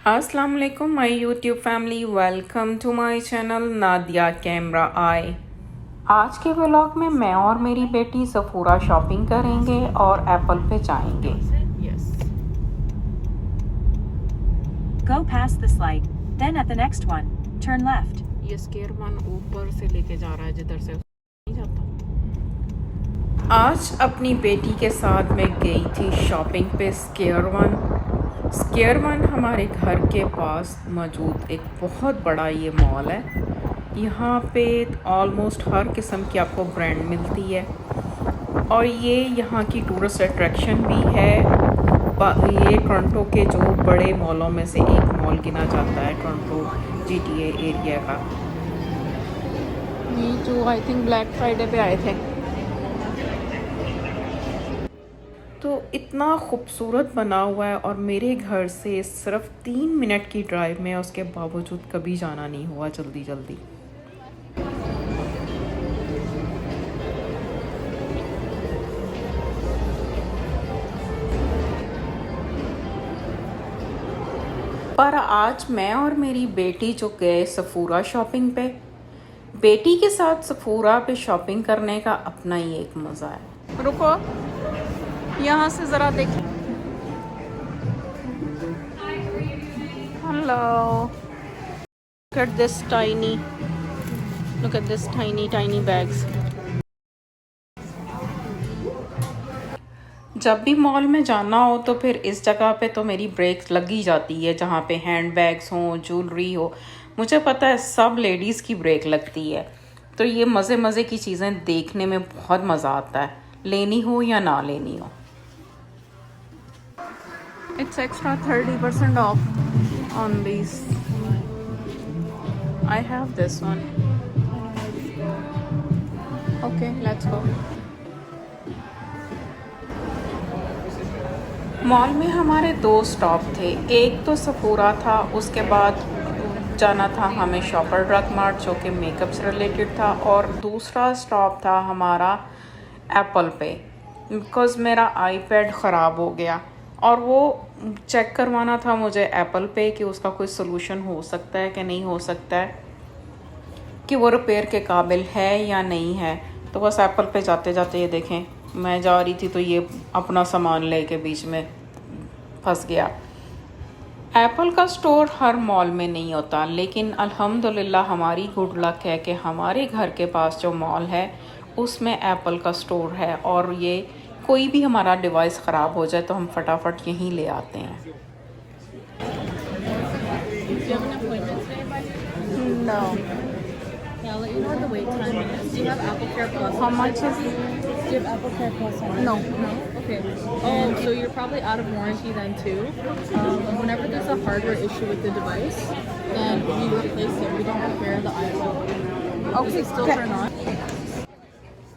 अस्सलाम वालेकुम my YouTube family, welcome to my channel Nadia camera आई। आज के व्लॉग में मैं और मेरी बेटी सफूरा शॉपिंग करेंगे और एप्पल पे जाएंगे। Go past this light, then at the next one, turn left. ये स्केयर वन ऊपर से लेके जा रहा है जिधर से नहीं जाता। आज अपनी बेटी के साथ मैं गई थी शॉपिंग पे स्केयर वन हमारे घर के पास मौजूद एक बहुत बड़ा ये मॉल है। यहाँ पे ऑलमोस्ट हर किस्म की आपको ब्रांड मिलती है और ये यहाँ की टूरिस्ट अट्रैक्शन भी है। ये टोरंटो के जो बड़े मॉलों में से एक मॉल गिना जाता है, टोरंटो GTA एरिया का। ये जो आई थिंक ब्लैक फ्राइडे पे आए थे, तो इतना खूबसूरत बना हुआ है और मेरे घर से सिर्फ 3 मिनट की ड्राइव में, उसके बावजूद कभी जाना नहीं हुआ जल्दी जल्दी। पर आज मैं और मेरी बेटी जो गए सफूरा शॉपिंग पे, बेटी के साथ सफूरा पे शॉपिंग करने का अपना ही एक मज़ा है। रुको, यहाँ से ज़रा देखिए। Hello, look at this tiny bags। जब भी मॉल में जाना हो तो फिर इस जगह पे तो मेरी ब्रेक लगी जाती है, जहाँ पे हैंड बैग्स हों, ज्वेलरी हो। मुझे पता है सब लेडीज़ की ब्रेक लगती है, तो ये मज़े की चीज़ें देखने में बहुत मज़ा आता है, लेनी हो या ना लेनी हो। It's extra 30% off on these. I have this one. Okay, let's go. Mall में हमारे 2 स्टॉप थे। एक तो सफूरा था, उसके बाद जाना था हमें शॉपर ड्रग मार्ट जो कि मेकअप से रिलेटेड था, और दूसरा स्टॉप था हमारा एप्पल पे, बिकॉज़ मेरा आईपैड ख़राब हो गया और वो चेक करवाना था मुझे एप्पल पे कि उसका कोई सलूशन हो सकता है कि नहीं हो सकता है, कि वो रिपेयर के काबिल है या नहीं है। तो बस एप्पल पे जाते जाते ये देखें, मैं जा रही थी तो ये अपना सामान लेके बीच में फंस गया। एप्पल का स्टोर हर मॉल में नहीं होता, लेकिन अल्हम्दुलिल्लाह हमारी गुड लक है कि हमारे घर के पास जो मॉल है उसमें एप्पल का स्टोर है, और ये कोई भी हमारा डिवाइस ख़राब हो जाए तो हम फटाफट यहीं ले आते हैं। No. Yeah, I'll let you know what the wait time is. Do you have Apple Care Plus? How much is it? Do you have Apple Care Plus? No. No? Okay. So you're probably out of warranty then too. Whenever there's a hardware issue with the device, then we replace it. We don't repair the iPhone. Okay, still turn on.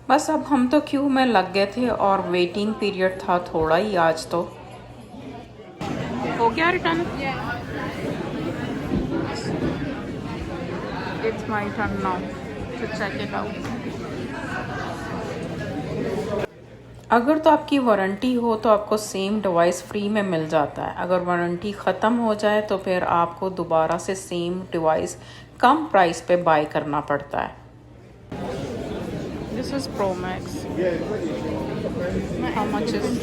बस अब हम तो Q में लग गए थे और waiting period था थोड़ा ही आज। तो हो गया return. It's my turn now to check it out. अगर तो आपकी वारंटी हो तो आपको सेम डिवाइस फ्री में मिल जाता है। अगर वारंटी ख़त्म हो जाए तो फिर आपको दोबारा से सेम डिवाइस कम प्राइस पे बाय करना पड़ता है। This is Pro Max. How much is it?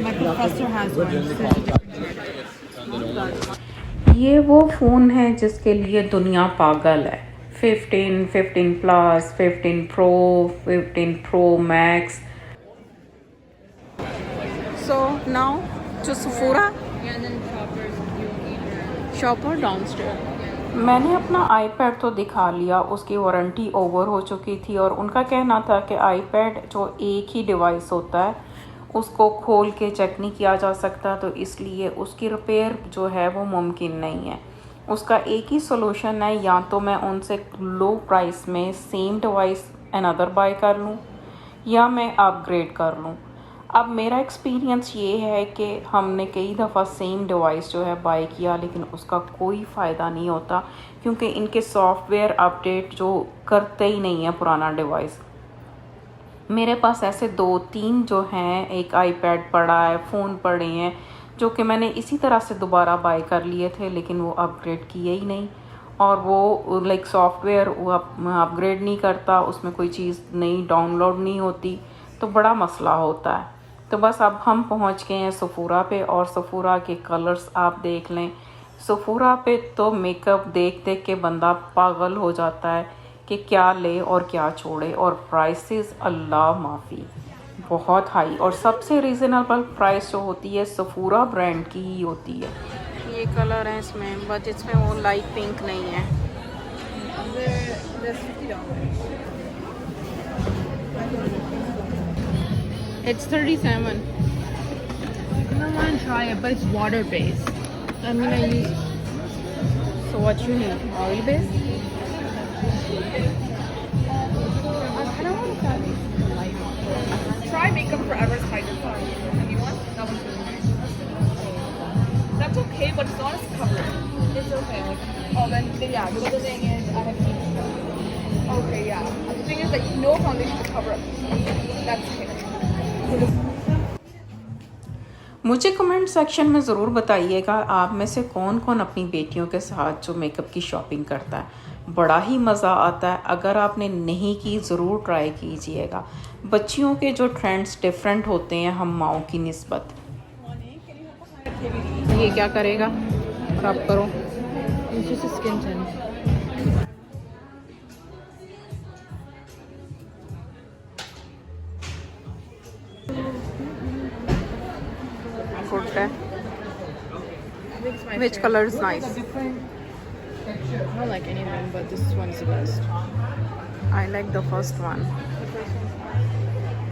My professor has one. ये वो फ़ोन है जिसके लिए दुनिया पागल है। 15 plus, 15 pro, 15 pro max. So now to Safura shopper downstair. मैंने अपना आईपैड तो दिखा लिया, उसकी वारंटी ओवर हो चुकी थी और उनका कहना था कि आईपैड जो एक ही डिवाइस होता है उसको खोल के चेक नहीं किया जा सकता, तो इसलिए उसकी रिपेयर जो है वो मुमकिन नहीं है। उसका एक ही सॉल्यूशन है, या तो मैं उनसे लो प्राइस में सेम डिवाइस अनदर बाय कर लूँ या मैं अपग्रेड कर लूँ। अब मेरा एक्सपीरियंस ये है कि हमने कई दफ़ा सेम डिवाइस जो है बाय किया, लेकिन उसका कोई फ़ायदा नहीं होता क्योंकि इनके सॉफ्टवेयर अपडेट जो करते ही नहीं है पुराना डिवाइस। मेरे पास ऐसे 2-3 जो हैं, एक आईपैड पड़ा है, फ़ोन पड़े हैं, जो कि मैंने इसी तरह से दोबारा बाय कर लिए थे, लेकिन वो अपग्रेड किए ही नहीं। और वो लाइक सॉफ्टवेयर वो अपग्रेड नहीं करता, उसमें कोई चीज़ नई डाउनलोड नहीं होती, तो बड़ा मसला होता है। तो बस अब हम पहुंच गए हैं सफूरा पे, और सफूरा के कलर्स आप देख लें। सफूरा पे तो मेकअप देख देख के बंदा पागल हो जाता है कि क्या ले और क्या छोड़े, और प्राइसेस अल्लाह माफ़ी बहुत हाई, और सबसे रीज़नेबल प्राइस जो होती है सफूरा ब्रांड की ही होती है। ये कलर है इसमें, बट इसमें वो लाइट पिंक नहीं है। It's 37. I want to try it, but it's water based. I'm gonna use. So what you need? Oil base? I kind of want to try these light one. Try Makeup Forever's Hydro. Have you want? That one's really nice. That's okay, but it's not as covered. It's okay. Like, oh, then yeah. But the thing is, I have to. Okay, yeah. The thing is that no foundation to cover up. That's okay. मुझे comment section में ज़रूर बताइएगा आप में से कौन कौन अपनी बेटियों के साथ जो मेकअप की शॉपिंग करता है। बड़ा ही मज़ा आता है। अगर आपने नहीं की ज़रूर ट्राई कीजिएगा। बच्चियों के जो ट्रेंड्स डिफरेंट होते हैं हम माओं की निस्बत। ये क्या करेगा? रब करो। It's just a skin tint. Good है। I think it's my Which favorite. color is nice? I don't like any of them, but this one's the best. I like the first one.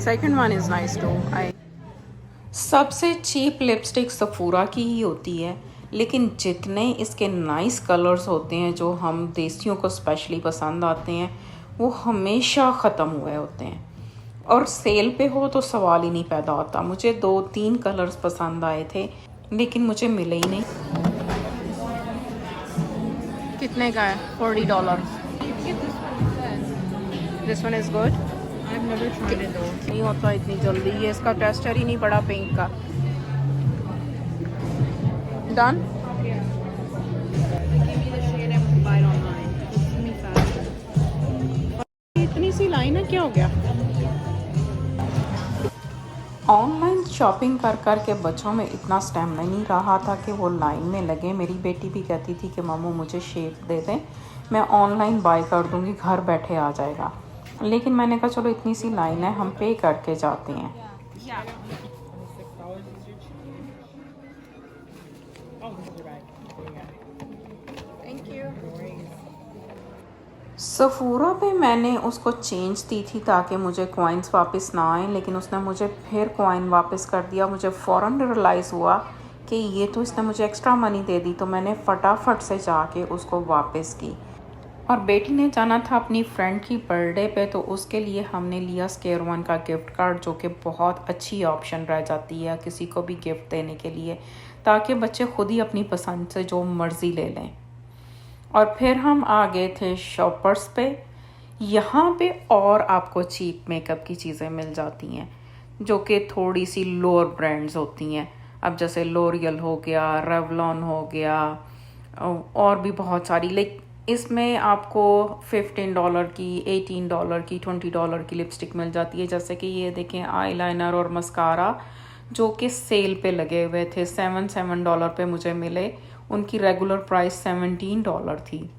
Second one is nice too. सबसे cheap lipstick Safura की ही होती है, लेकिन जितने इसके nice colours होते हैं जो हम देसियों को स्पेशली पसंद आते हैं वो हमेशा ख़त्म हुए होते हैं, और सेल पे हो तो सवाल ही नहीं पैदा होता। मुझे 2-3 कलर्स पसंद आए थे लेकिन मुझे मिले ही नहीं। कितने का है? $40। This one is good. I've never tried it though. नहीं होता इतनी जल्दी, ये इसका टेस्टर ही नहीं पड़ा पिंक का। Done. Give me the shade and we'll buy it online. Give me faster. इतनी सी लाइन है, क्या हो गया? ऑनलाइन शॉपिंग कर कर के बच्चों में इतना स्टैमिना नहीं रहा था कि वो लाइन में लगे। मेरी बेटी भी कहती थी कि मामू मुझे शेड दे दें, मैं ऑनलाइन बाय कर दूंगी, घर बैठे आ जाएगा। लेकिन मैंने कहा चलो इतनी सी लाइन है, हम पे करके जाते हैं। सफूरा पे मैंने उसको चेंज दी थी ताकि मुझे कॉइन्स वापस ना आए, लेकिन उसने मुझे फिर कॉइन वापस कर दिया। मुझे फ़ौरन रियलाइज़ हुआ कि ये तो इसने मुझे एक्स्ट्रा मनी दे दी, तो मैंने फटाफट से जाके उसको वापस की। और बेटी ने जाना था अपनी फ्रेंड की बर्थडे पे, तो उसके लिए हमने लिया स्केयर वन का गिफ्ट कार्ड, जो कि बहुत अच्छी ऑप्शन रह जाती है किसी को भी गिफ्ट देने के लिए, ताकि बच्चे खुद ही अपनी पसंद से जो मर्ज़ी ले लें। और फिर हम आ गए थे शॉपर्स पे। यहाँ पे और आपको चीप मेकअप की चीज़ें मिल जाती हैं जो कि थोड़ी सी लोअर ब्रांड्स होती हैं। अब जैसे लोरियल हो गया, रेवलॉन हो गया, और भी बहुत सारी। लाइक इसमें आपको $15 की, $18 की, $20 की लिपस्टिक मिल जाती है। जैसे कि ये देखें आईलाइनर और मस्कारा जो कि सेल पे लगे हुए थे, $7 पे मुझे मिले। उनकी रेगुलर प्राइस $17 थी।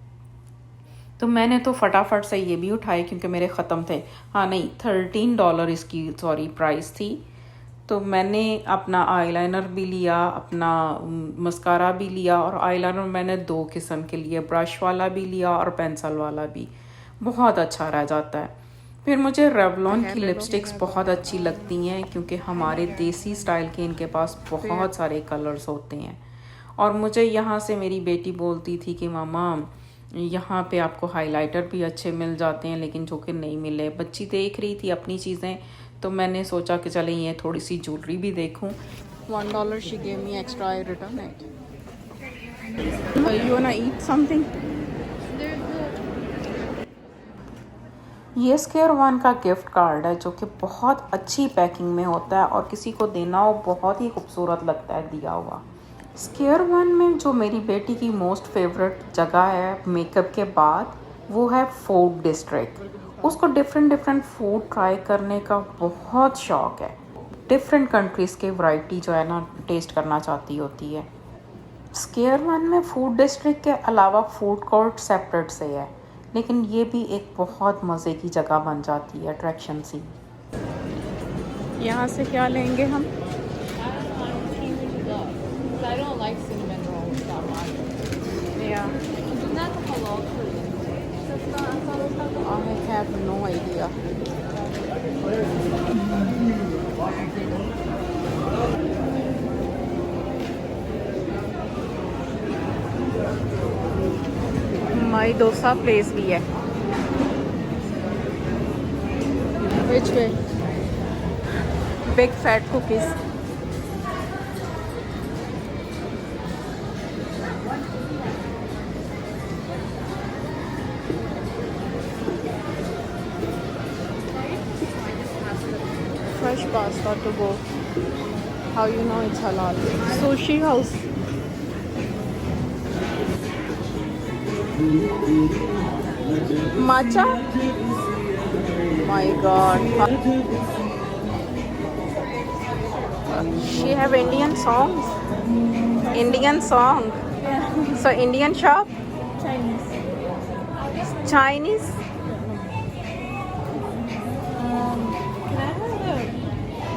तो मैंने तो फटाफट से ये भी उठाए क्योंकि मेरे ख़त्म थे। हाँ नहीं, $13 इसकी प्राइस थी। तो मैंने अपना आईलाइनर भी लिया, अपना मस्कारा भी लिया, और आईलाइनर मैंने 2 किस्म के लिए, ब्रश वाला भी लिया और पेंसिल वाला भी। बहुत अच्छा रह जाता है। फिर मुझे रेवलॉन की लिपस्टिक्स बहुत अच्छी लगती हैं क्योंकि हमारे देसी स्टाइल के इनके पास बहुत सारे कलर्स होते हैं। और मुझे यहाँ से मेरी बेटी बोलती थी कि मामा यहाँ पे आपको हाइलाइटर भी अच्छे मिल जाते हैं, लेकिन जो कि नहीं मिले। बच्ची देख रही थी अपनी चीज़ें, तो मैंने सोचा कि चले ये थोड़ी सी ज्वेलरी भी देखूं। $1 she gave me extra, I return it. You wanna eat something? ये स्क्वायर वन का गिफ्ट कार्ड है जो कि बहुत अच्छी पैकिंग में होता है और किसी को देना हो बहुत ही खूबसूरत लगता है दिया हुआ। स्क्वायर वन में जो मेरी बेटी की मोस्ट फेवरेट जगह है मेकअप के बाद वो है फूड डिस्ट्रिक्ट। उसको डिफरेंट फूड ट्राई करने का बहुत शौक़ है। डिफरेंट कंट्रीज़ के वैरायटी जो है ना टेस्ट करना चाहती होती है। स्क्वायर वन में फूड डिस्ट्रिक्ट के अलावा फूड कोर्ट सेपरेट से है, लेकिन ये भी एक बहुत मज़े की जगह बन जाती है अट्रैक्शन सी। यहाँ से क्या लेंगे हम? I don't like cinnamon rolls that much. Yeah, Isn't that the halal fruit? I have no idea. My dosa place भी है। Which way? Big fat cookies. Fresh pasta to go. How you know it's halal? Sushi house. Matcha? My God. She have Indian songs. Indian song. So Indian shop? Chinese. Chinese?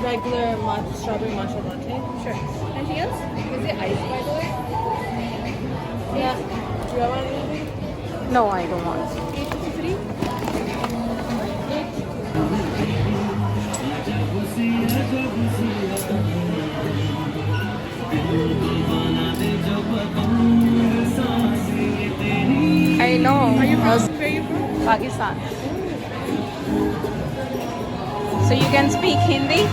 Can I have a regular strawberry matcha latte? Sure. Anything else? Is it iced, by the way? Yeah. Do you want anything? No, I don't want. 853? I know. Are you from? Where are you from? Pakistan. So you can speak Hindi?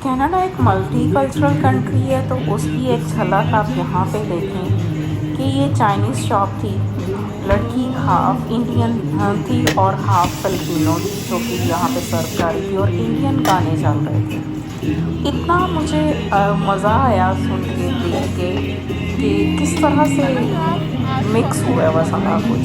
Canada एक multicultural country है, तो उसकी एक झलक आप यहाँ पे देखें कि ये चाइनीज़ शॉप थी। लड़की हाफ इंडियन थी और हाफ फिलिपिनो थी जो कि यहाँ पे सर्व कर रही थी और इंडियन गाने चल रहे थे। इतना मुझे मज़ा आया सुन के देख के कि किस तरह से मिक्स हुआ है वह सारा कुछ।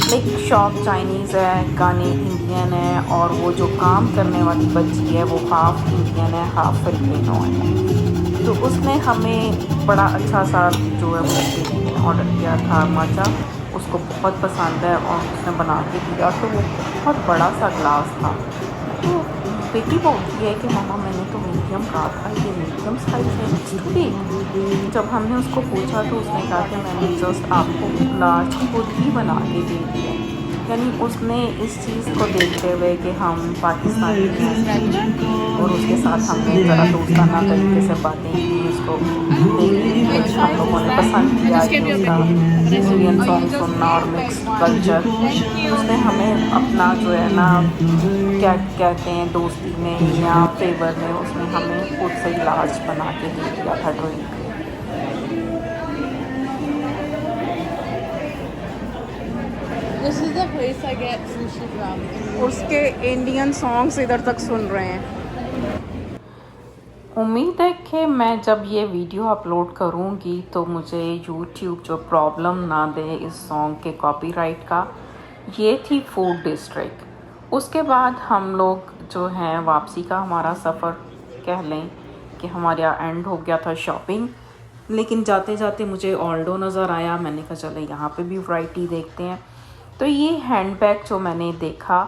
लाइक शॉप चाइनीज़ है, गाने इंडियन है और वो जो काम करने वाली बच्ची है वो हाफ इंडियन है हाफ फिलिपिनो है। तो उसने हमें बड़ा अच्छा सा जो है वो ऑर्डर किया था माचा, उसको बहुत पसंद है और उसने बना के दिया। तो वो बहुत बड़ा सा ग्लास था। तो बेटी बोलती है कि मामा मैंने तो मीडियम कहा था, ये मीडियम साइज़ है ठीक। जब हमने उसको पूछा तो उसने कहा कि मैंने जस्ट आपको लार्ज खुद ही बना के दे दिया। यानी उसने इस चीज़ को देखते हुए कि हम पाकिस्तानी हैं और उसके साथ हमने ज़रा दोस्ताना तरीके से बातें की, उसको देखी, हम लोगों ने पसंद किया कि उसका इंडियन सॉन्ग सुनना और मिक्स कल्चर। उसने हमें अपना जो है ना क्या कहते हैं दोस्ती में या फेवर में उसने हमें खुद से लार्ज बना के दे दिया था drink. This is the place I get sushi from. उसके इंडियन सॉन्ग्स इधर तक सुन रहे हैं। उम्मीद है कि मैं जब ये वीडियो अपलोड करूँगी तो मुझे YouTube जो प्रॉब्लम ना दे इस सॉन्ग के कॉपीराइट का। ये थी फूड डिस्ट्रिक्ट। उसके बाद हम लोग जो हैं वापसी का हमारा सफ़र कह लें कि हमारे यहाँ एंड हो गया था शॉपिंग। लेकिन जाते जाते मुझे ऑल्डो नज़र आया, मैंने कहा चले यहाँ पे भी वैरायटी देखते हैं। तो ये हैंडबैग जो मैंने देखा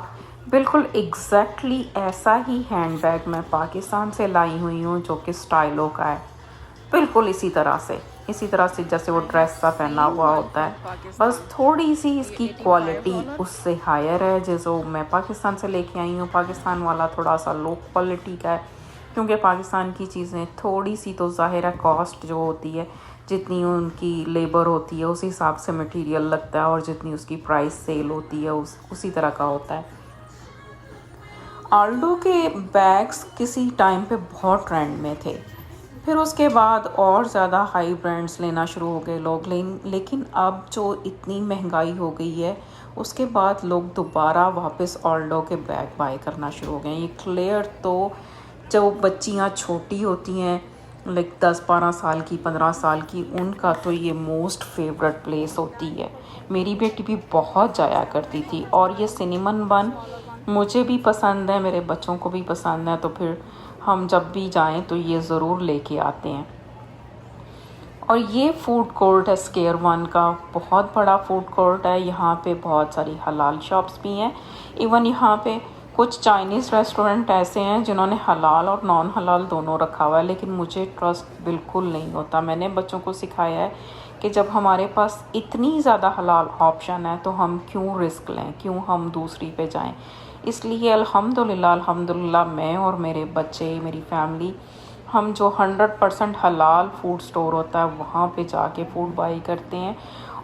बिल्कुल एग्जैक्टली ऐसा ही हैंडबैग मैं पाकिस्तान से लाई हुई हूँ जो कि स्टाइलो का है। बिल्कुल इसी तरह से जैसे वो ड्रेस सा पहना हुआ होता है, बस थोड़ी सी इसकी क्वालिटी उससे हायर है जो मैं पाकिस्तान से लेके आई हूँ। पाकिस्तान वाला थोड़ा सा लो क्वालिटी का है क्योंकि पाकिस्तान की चीज़ें थोड़ी सी तो ज़ाहिर है कॉस्ट जो होती है जितनी उनकी लेबर होती है उस हिसाब से मटेरियल लगता है और जितनी उसकी प्राइस सेल होती है उसी तरह का होता है। ऑल्डो के बैग्स किसी टाइम पे बहुत ट्रेंड में थे, फिर उसके बाद और ज़्यादा हाई ब्रांड्स लेना शुरू हो गए लोग, लेकिन अब जो इतनी महंगाई हो गई है उसके बाद लोग दोबारा वापस ऑल्डो के बैग बाय करना शुरू हो गए हैं। ये क्लियर तो जो बच्चियां छोटी होती हैं लाइक 10-12 साल की, 15 साल की, उनका तो ये मोस्ट फेवरेट प्लेस होती है। मेरी बेटी भी बहुत जाया करती थी और ये सिनेमन बन मुझे भी पसंद है, मेरे बच्चों को भी पसंद है, तो फिर हम जब भी जाएं तो ये ज़रूर लेके आते हैं। और ये फूड कोर्ट है स्क्वायर वन का, बहुत बड़ा फूड कोर्ट है। यहाँ पे बहुत सारी हलाल शॉप्स भी हैं। इवन यहाँ पे कुछ चाइनीज़ रेस्टोरेंट ऐसे हैं जिन्होंने हलाल और नॉन हलाल दोनों रखा हुआ है, लेकिन मुझे ट्रस्ट बिल्कुल नहीं होता। मैंने बच्चों को सिखाया है कि जब हमारे पास इतनी ज़्यादा हलाल ऑप्शन है तो हम क्यों रिस्क लें, क्यों हम दूसरी पे जाएं। इसलिए अल्हम्दुलिल्लाह मैं और मेरे बच्चे, मेरी फैमिली, हम जो 100% हलाल फूड स्टोर होता है वहाँ पे जाके फूड बाई करते हैं।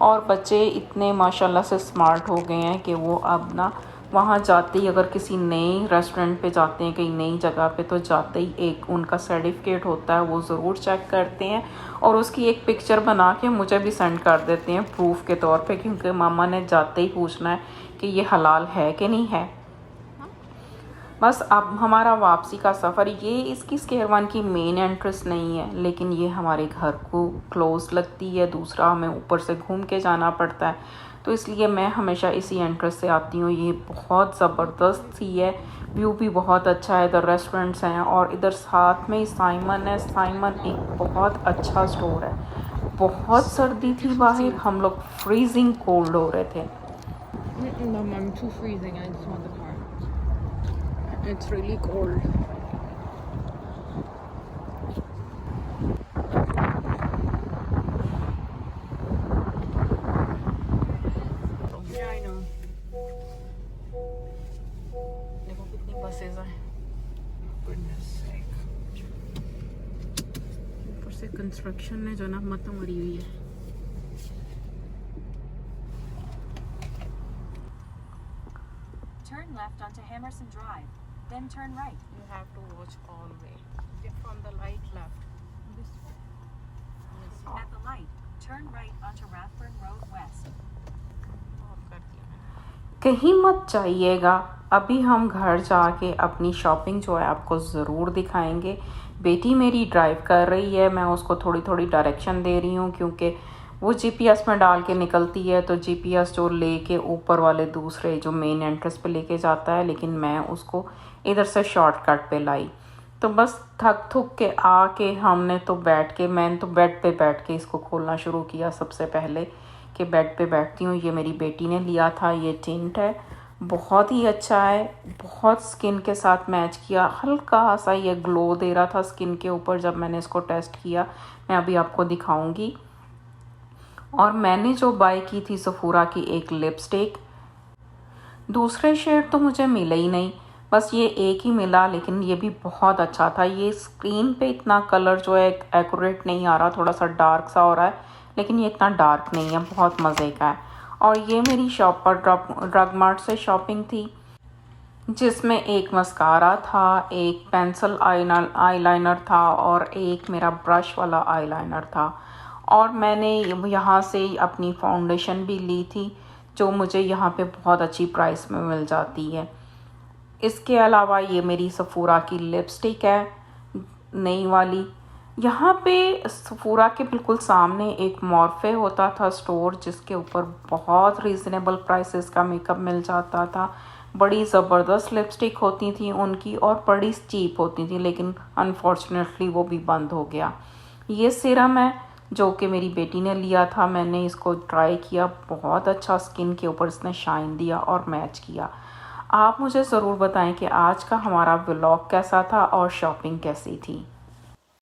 और बच्चे इतने माशाल्लाह से स्मार्ट हो गए हैं कि वो अब ना वहाँ जाते ही, अगर किसी नए रेस्टोरेंट पे जाते हैं, कहीं नई जगह पे, तो जाते ही एक उनका सर्टिफिकेट होता है, वो ज़रूर चेक करते हैं और उसकी एक पिक्चर बना के मुझे भी सेंड कर देते हैं प्रूफ के तौर पे, क्योंकि मामा ने जाते ही पूछना है कि ये हलाल है कि नहीं है। बस अब हमारा वापसी का सफ़र, ये इसकी स्क्वायर वन की मेन एंट्रेंस नहीं है, लेकिन ये हमारे घर को क्लोज़ लगती है। दूसरा हमें ऊपर से घूम के जाना पड़ता है, तो इसलिए मैं हमेशा इसी एंट्रेंस से आती हूँ। ये बहुत ज़बरदस्त सी है, व्यू भी बहुत अच्छा है, इधर रेस्टोरेंट्स हैं और इधर साथ में ही साइमन है। साइमन एक बहुत अच्छा स्टोर है। बहुत सर्दी थी बाहर, हम लोग फ्रीजिंग कोल्ड हो रहे थे। No, I'm too freezing. I just want the car. It's really cold. Yeah, I know. देखो कितनी बसेस हैं। Goodness sake. ऊपर से कंस्ट्रक्शन ने जो ना मत मरी हुई है। Turn left onto Hammerson Drive, then turn right. You have to watch all way. Get from the light left. This way. Yes. At the light, turn right onto Rathburn Road West. Of कर दिया मैंने। कहीं मत जाइएगा, अभी हम घर जाके अपनी शॉपिंग जो है आपको ज़रूर दिखाएंगे। बेटी मेरी ड्राइव कर रही है, मैं उसको थोड़ी थोड़ी डायरेक्शन दे रही हूँ, क्योंकि वो जीपीएस में डाल के निकलती है, तो जीपीएस जो लेके ऊपर वाले दूसरे जो मेन एंट्रेंस पे लेके जाता है, लेकिन मैं उसको इधर से शॉर्टकट पे लाई। तो बस थक थुक के आके हमने तो मैंने तो बेड पे बैठ के इसको खोलना शुरू किया। सबसे पहले कि बेड पे बैठती हूँ। ये मेरी बेटी ने लिया था, ये टिंट है, बहुत ही अच्छा है, बहुत स्किन के साथ मैच किया, हल्का सा ये ग्लो दे रहा था स्किन के ऊपर जब मैंने इसको टेस्ट किया। मैं अभी आपको दिखाऊंगी। और मैंने जो बाय की थी सफूरा की एक लिपस्टिक, दूसरे शेड तो मुझे मिले ही नहीं, बस ये एक ही मिला, लेकिन ये भी बहुत अच्छा था। ये स्क्रीन पे इतना कलर जो है एक्यूरेट नहीं आ रहा, थोड़ा सा डार्क सा हो रहा है, लेकिन ये इतना डार्क नहीं है, बहुत मज़े का है। और ये मेरी शॉप पर ड्रग मार्ट से शॉपिंग थी, जिसमें एक मस्कारा था, एक पेंसिल आईलाइनर था और एक मेरा ब्रश वाला आईलाइनर था। और मैंने यहाँ से अपनी फाउंडेशन भी ली थी, जो मुझे यहाँ पे बहुत अच्छी प्राइस में मिल जाती है। इसके अलावा ये मेरी सफूरा की लिपस्टिक है, नई वाली। यहाँ पे सफूरा के बिल्कुल सामने एक मॉर्फे होता था स्टोर, जिसके ऊपर बहुत रीज़नेबल प्राइसेस का मेकअप मिल जाता था। बड़ी ज़बरदस्त लिपस्टिक होती थी उनकी और बड़ी चीप होती थी, लेकिन अनफॉर्चुनेटली वो भी बंद हो गया। ये सीरम है जो कि मेरी बेटी ने लिया था, मैंने इसको ट्राई किया, बहुत अच्छा स्किन के ऊपर इसने शाइन दिया और मैच किया। आप मुझे ज़रूर बताएं कि आज का हमारा व्लॉग कैसा था और शॉपिंग कैसी थी।